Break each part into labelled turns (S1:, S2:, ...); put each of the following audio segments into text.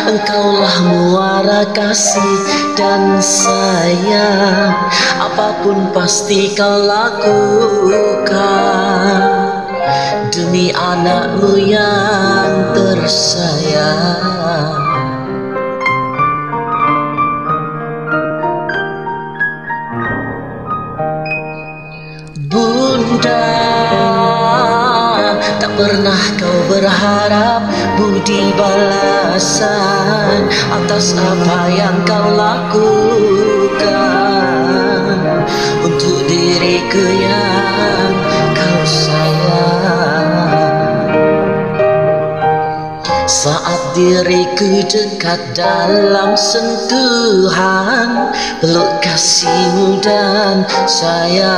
S1: Engkaulah muara kasih dan sayang, apapun pasti kau lakukan demi anakmu yang tersayang. Bunda, tak pernah kau berharap budi balasan atas apa yang kau lakukan untuk diriku yang kau sayang. Saat diriku dekat dalam sentuhan peluk kasihmu dan sayang,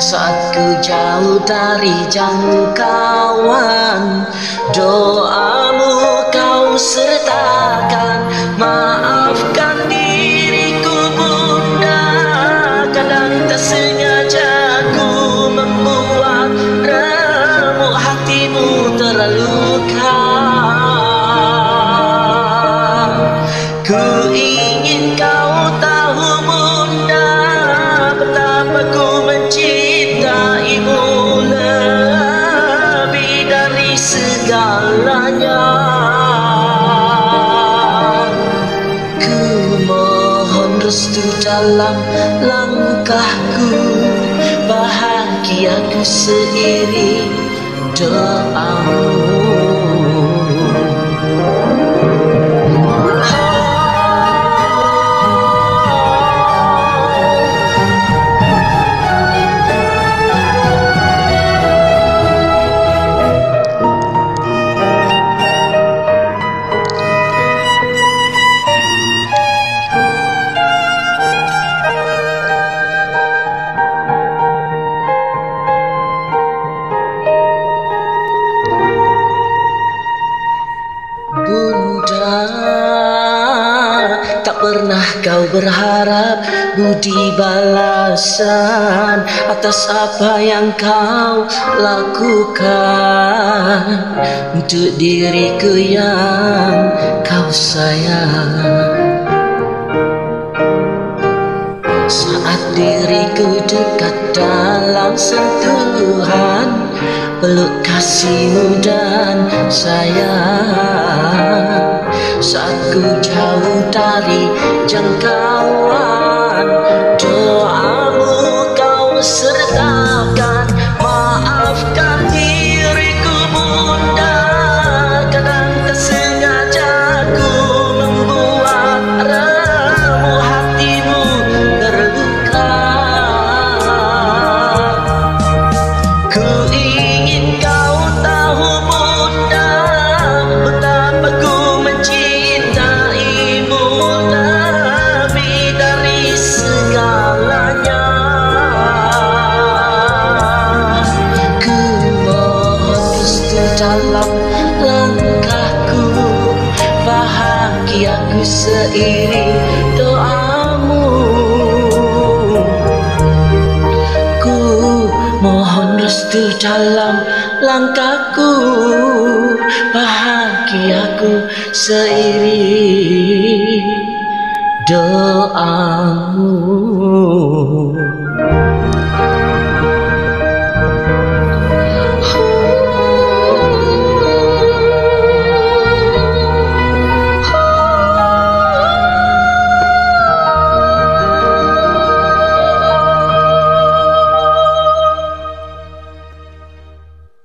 S1: saat ku jauh dari jangkauan doamu kau sertakan. Maafkan diriku Bunda, kadang tak sengaja ku membuat remuk hatimu terluka. Ku ingin kau tahu Bunda, betapa ku mencintaimu lebih dari segalanya. Ku mohon restu dalam langkahku, bahagiaku seiring doamu. Tak pernah kau berharap budi balasan atas apa yang kau lakukan untuk diriku yang kau sayang. Saat diriku dekat dalam sentuhan peluk kasihmu dan sayang, saat ku jauh dari jangkauan doamu kau sertakan. Maafkan diriku Bunda, kadang tak sengaja ku membuat remuk hatimu terluka. Ku ingin kau tahu Bunda, betapa ku mencintaimu lebih dari segalanya. Ku mohon restu dalam langkahku, bahagiaku seiring doamu. Ku mohon restu dalam langkahku, bahagiaku seiring doamu.